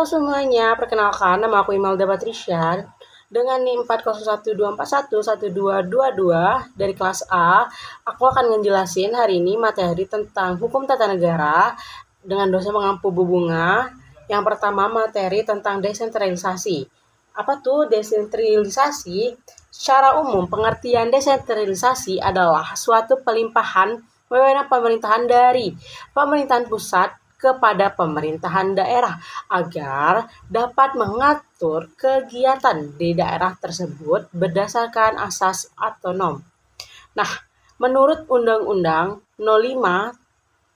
semuanya, perkenalkan nama aku Imelda Patricia dengan NIM 40124112222 dari kelas A. Aku akan ngejelasin hari ini materi tentang hukum tata negara dengan dosen pengampu Bu Bunga. Yang pertama materi tentang desentralisasi. Apa tuh desentralisasi? Secara umum, pengertian desentralisasi adalah suatu pelimpahan wewenang pemerintahan dari pemerintahan pusat kepada pemerintahan daerah agar dapat mengatur kegiatan di daerah tersebut berdasarkan asas otonom. Nah, menurut Undang-Undang 05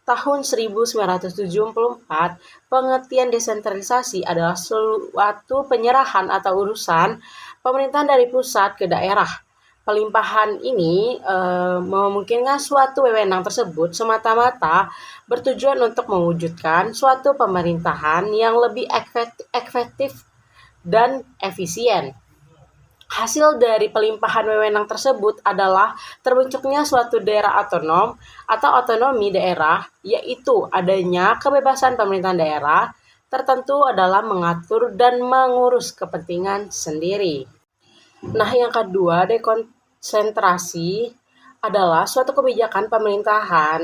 tahun 1974, pengertian desentralisasi adalah suatu penyerahan atau urusan pemerintahan dari pusat ke daerah. Pelimpahan ini memungkinkan suatu wewenang tersebut semata-mata bertujuan untuk mewujudkan suatu pemerintahan yang lebih efektif dan efisien. Hasil dari pelimpahan wewenang tersebut adalah terbentuknya suatu daerah otonom atau otonomi daerah, yaitu adanya kebebasan pemerintahan daerah tertentu adalah mengatur dan mengurus kepentingan sendiri. Nah, yang kedua, dekonsentrasi adalah suatu kebijakan pemerintahan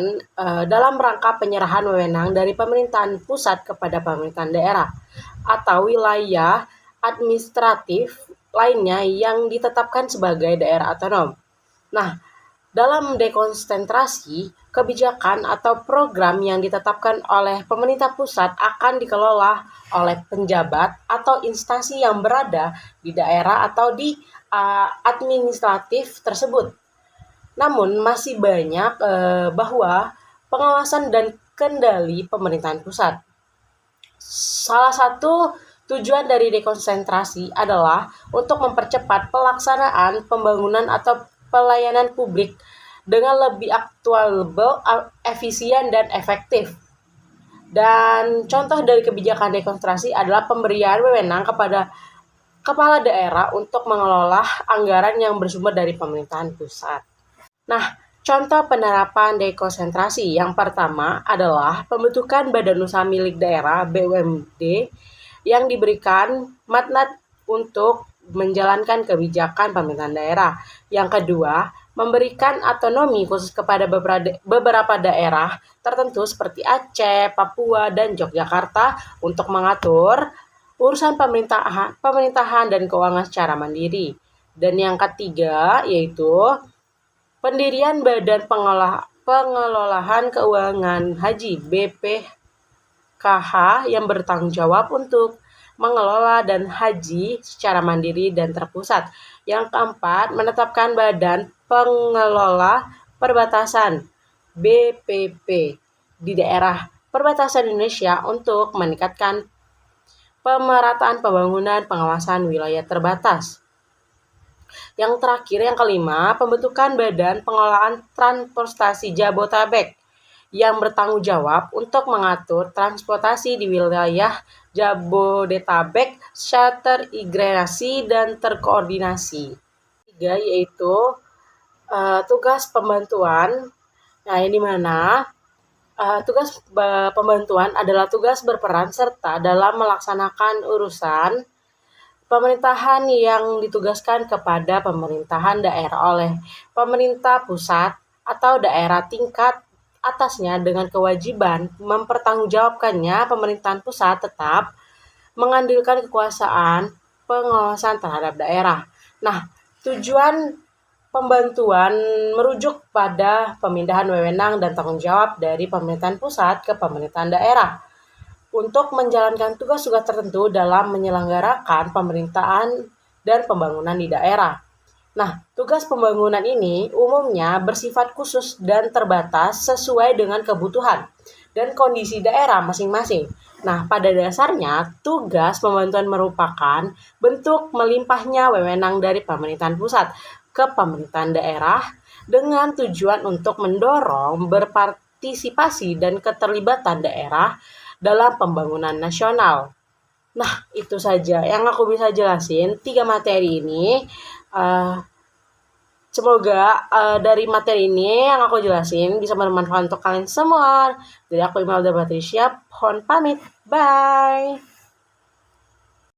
dalam rangka penyerahan wewenang dari pemerintahan pusat kepada pemerintahan daerah atau wilayah administratif lainnya yang ditetapkan sebagai daerah otonom. Nah, dalam dekonsentrasi, kebijakan atau program yang ditetapkan oleh pemerintah pusat akan dikelola oleh penjabat atau instansi yang berada di daerah atau di administratif tersebut. Namun masih banyak bahwa pengawasan dan kendali pemerintahan pusat. Salah satu tujuan dari dekonsentrasi adalah untuk mempercepat pelaksanaan pembangunan atau pelayanan publik dengan lebih aktuabel, efisien, dan efektif. Dan contoh dari kebijakan dekonsentrasi adalah pemberian wewenang kepada kepala daerah untuk mengelola anggaran yang bersumber dari pemerintahan pusat. Nah, contoh penerapan dekonsentrasi yang pertama adalah pembentukan badan usaha milik daerah (BUMD) yang diberikan mandat untuk menjalankan kebijakan pemerintahan daerah. Yang kedua, memberikan otonomi khusus kepada beberapa daerah tertentu seperti Aceh, Papua, dan Yogyakarta untuk mengatur urusan pemerintahan dan keuangan secara mandiri. Dan yang ketiga yaitu pendirian Badan Pengelolaan Keuangan Haji BPKH yang bertanggung jawab untuk mengelola dan haji secara mandiri dan terpusat. Yang keempat, menetapkan Badan Pengelola Perbatasan BPP di daerah perbatasan Indonesia untuk meningkatkan pemerataan pembangunan pengawasan wilayah terbatas. Yang terakhir, yang kelima, pembentukan Badan Pengelolaan Transportasi Jabodetabek yang bertanggung jawab untuk mengatur transportasi di wilayah Jabodetabek secara terintegrasi dan terkoordinasi. Tiga, yaitu tugas pembantuan. Nah, ini mana tugas pembantuan adalah tugas berperan serta dalam melaksanakan urusan pemerintahan yang ditugaskan kepada pemerintahan daerah oleh pemerintah pusat atau daerah tingkat atasnya dengan kewajiban mempertanggungjawabkannya. Pemerintahan pusat tetap mengandalkan kekuasaan pengawasan terhadap daerah. Nah, tujuan pembantuan merujuk pada pemindahan wewenang dan tanggung jawab dari pemerintahan pusat ke pemerintahan daerah untuk menjalankan tugas-tugas tertentu dalam menyelenggarakan pemerintahan dan pembangunan di daerah. Nah, tugas pembangunan ini umumnya bersifat khusus dan terbatas sesuai dengan kebutuhan dan kondisi daerah masing-masing. Nah, pada dasarnya, tugas pembantuan merupakan bentuk melimpahnya wewenang dari pemerintahan pusat ke pemerintahan daerah dengan tujuan untuk mendorong berpartisipasi dan keterlibatan daerah dalam pembangunan nasional. Nah, itu saja yang aku bisa jelasin 3 materi ini. Semoga dari materi ini yang aku jelasin bisa bermanfaat untuk kalian semua. Jadi aku Imelda Patricia, mohon pamit. Bye!